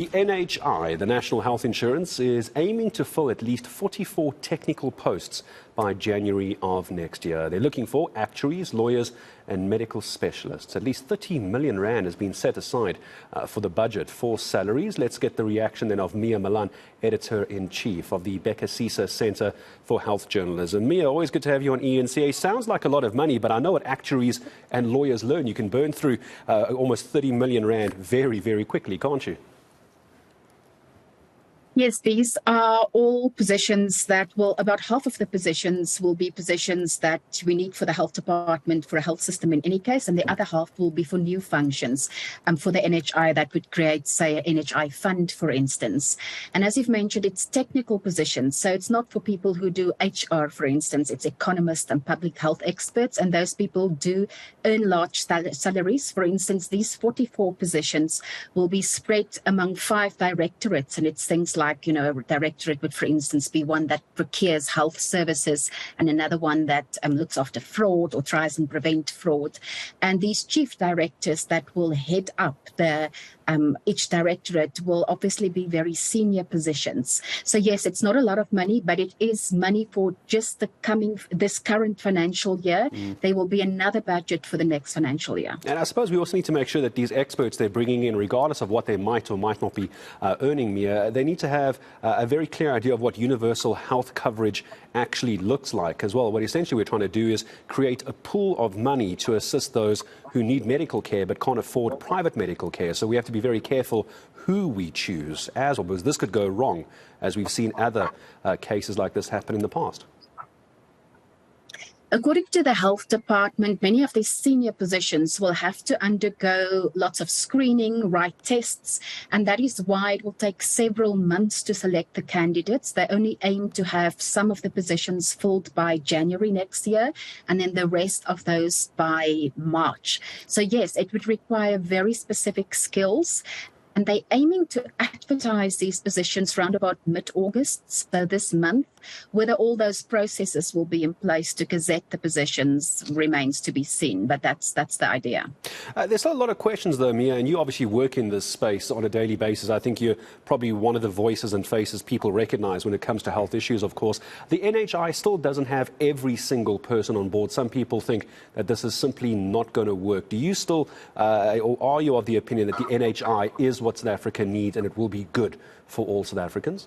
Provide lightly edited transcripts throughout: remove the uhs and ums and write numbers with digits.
The NHI, the National Health Insurance, is aiming to fill at least 44 technical posts by January of next year. They're looking for actuaries, lawyers and medical specialists. At least 30 million rand has been set aside for the budget for salaries. Let's get the reaction then of Mia Malan, Editor-in-Chief of the Bhekisisa Centre for Health Journalism. Mia, always good to have you on eNCA. Sounds like a lot of money, but I know what actuaries and lawyers learn. You can burn through almost 30 million rand very, very quickly, can't you? Yes, these are all positions that will, about half of the positions will be positions that we need for the health department, for a health system in any case, and the other half will be for new functions for the NHI that would create, say, an NHI fund, for instance. And as you've mentioned, it's technical positions, so it's not for people who do HR, for instance. It's economists and public health experts, and those people do earn large salaries. For instance, these 44 positions will be spread among 5 directorates, and it's things like, a directorate would, for instance, be one that procures health services and another one that looks after fraud or tries and prevent fraud. And these chief directors that will head up each directorate will obviously be very senior positions. So yes, it's not a lot of money, but it is money for just this current financial year. There will be another budget for the next financial year. And I suppose we also need to make sure that these experts they're bringing in, regardless of what they might or might not be earning, Mia, they need to have a very clear idea of what universal health coverage actually looks like as well. What essentially we're trying to do is create a pool of money to assist those who need medical care but can't afford private medical care. So we have to be very careful who we choose as well, because this could go wrong, as we've seen other cases like this happen in the past. According to the health department, many of these senior positions will have to undergo lots of screening, write tests, and that is why it will take several months to select the candidates. They only aim to have some of the positions filled by January next year, and then the rest of those by March. So yes, it would require very specific skills. And they're aiming to advertise these positions around about mid-August, so this month. Whether all those processes will be in place to gazette the positions remains to be seen, but that's the idea. There's a lot of questions, though, Mia, and you obviously work in this space on a daily basis. I think you're probably one of the voices and faces people recognise when it comes to health issues, of course. The NHI still doesn't have every single person on board. Some people think that this is simply not going to work. Do you still, or are you of the opinion that the NHI is what South Africa needs and it will be good for all South Africans?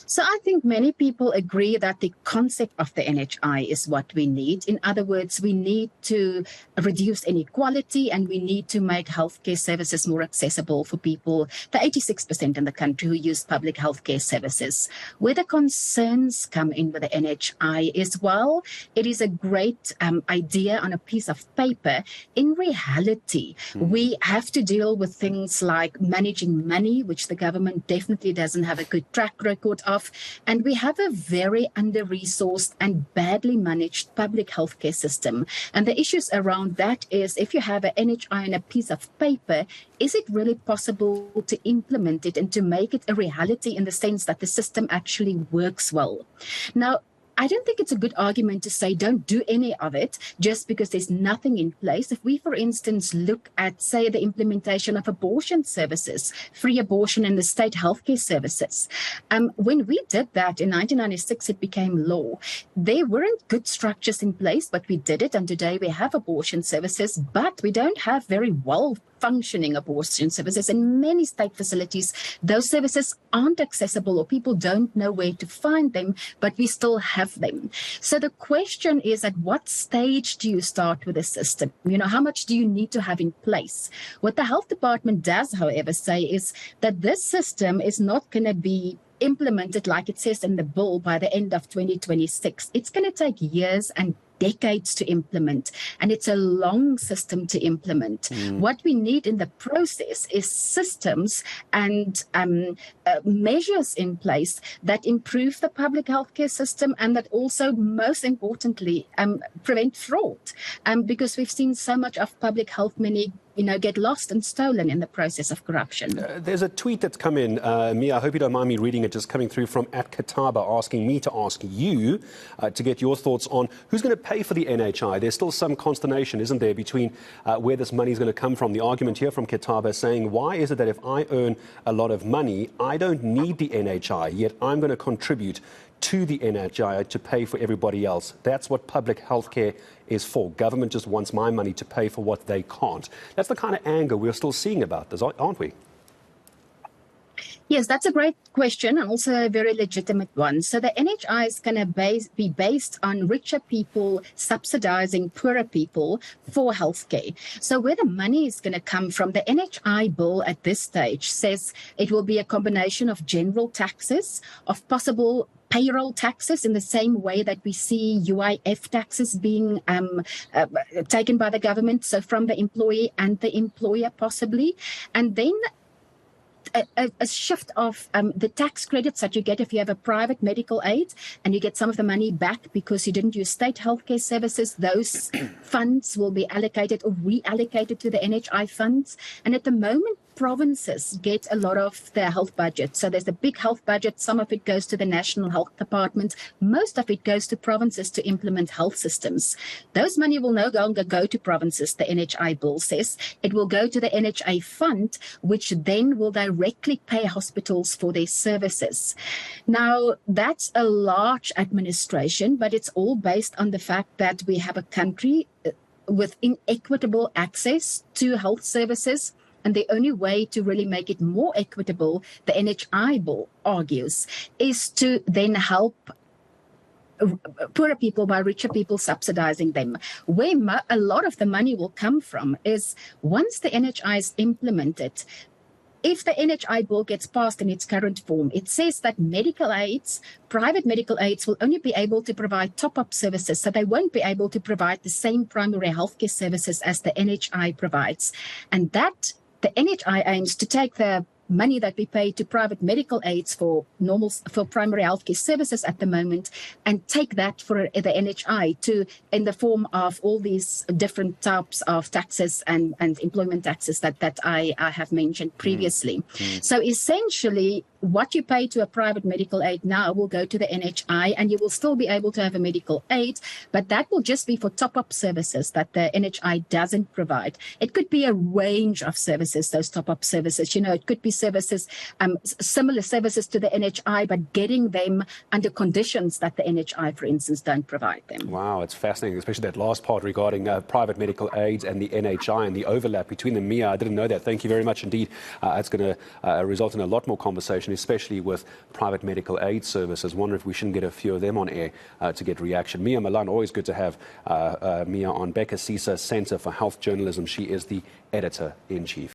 So I think many people agree that the concept of the NHI is what we need. In other words, we need to reduce inequality and we need to make healthcare services more accessible for people, the 86% in the country who use public healthcare services. Where the concerns come in with the NHI is, well, it is a great idea on a piece of paper. In reality, we have to deal with things like managing money, which the government definitely doesn't have a good track record of. And we have a very under-resourced and badly managed public healthcare system. And the issues around that is, if you have an NHI on a piece of paper, is it really possible to implement it and to make it a reality in the sense that the system actually works well? Now, I don't think it's a good argument to say don't do any of it just because there's nothing in place. If we, for instance, look at, say, the implementation of abortion services, free abortion in the state healthcare services. When we did that in 1996, it became law. There weren't good structures in place, but we did it. And today we have abortion services, but we don't have very well functioning abortion services. In many state facilities, those services aren't accessible or people don't know where to find them, but we still have them. So the question is, at what stage do you start with a system? How much do you need to have in place? What the health department does, however, say is that this system is not going to be implemented like it says in the bill by the end of 2026. It's going to take years and decades to implement, and it's a long system to implement. What we need in the process is systems and measures in place that improve the public healthcare system and that also, most importantly, prevent fraud. Because we've seen so much of public health money get lost and stolen in the process of corruption. There's a tweet that's come in, Mia, I hope you don't mind me reading it, just coming through from @Kataba, asking me to ask you to get your thoughts on who's going to pay for the NHI. There's still some consternation, isn't there, between where this money is going to come from. The argument here from Kataba saying, why is it that if I earn a lot of money, I don't need the NHI, yet I'm going to contribute to the NHI to pay for everybody else? That's what public health care is for. Government just wants my money to pay for what they can't. That's the kind of anger we're still seeing about this, aren't we? Yes, that's a great question and also a very legitimate one. So the NHI is going to be based on richer people subsidizing poorer people for healthcare. So where the money is going to come from, the NHI bill at this stage says it will be a combination of general taxes, of possible payroll taxes in the same way that we see UIF taxes being taken by the government, so from the employee and the employer possibly, and then a shift of the tax credits that you get if you have a private medical aid and you get some of the money back because you didn't use state healthcare services. Those funds will be allocated or reallocated to the NHI funds. And at the moment, provinces get a lot of their health budget. So there's a big health budget. Some of it goes to the National Health Department. Most of it goes to provinces to implement health systems. Those money will no longer go to provinces, the NHI bill says. It will go to the NHI fund, which then will directly pay hospitals for their services. Now, that's a large administration, but it's all based on the fact that we have a country with inequitable access to health services. And the only way to really make it more equitable, the NHI bill argues, is to then help poorer people by richer people subsidizing them. Where a lot of the money will come from is once the NHI is implemented, if the NHI bill gets passed in its current form, it says that medical aids, private medical aids, will only be able to provide top-up services. So they won't be able to provide the same primary healthcare services as the NHI provides. And that the NHI aims to take the money that we pay to private medical aids for primary healthcare services at the moment and take that for the NHI in the form of all these different types of taxes and employment taxes that I have mentioned previously. So essentially, what you pay to a private medical aid now will go to the NHI, and you will still be able to have a medical aid, but that will just be for top-up services that the NHI doesn't provide. It could be a range of services, those top-up services. It could be services, similar services to the NHI, but getting them under conditions that the NHI, for instance, don't provide them. Wow, it's fascinating, especially that last part regarding private medical aids and the NHI and the overlap between them. Mia, I didn't know that. Thank you very much indeed. It's going to result in a lot more conversation, especially with private medical aid services. Wonder if we shouldn't get a few of them on air to get reaction. Mia Malan, always good to have Mia on Bhekisisa Centre for Health Journalism. She is the editor-in-chief.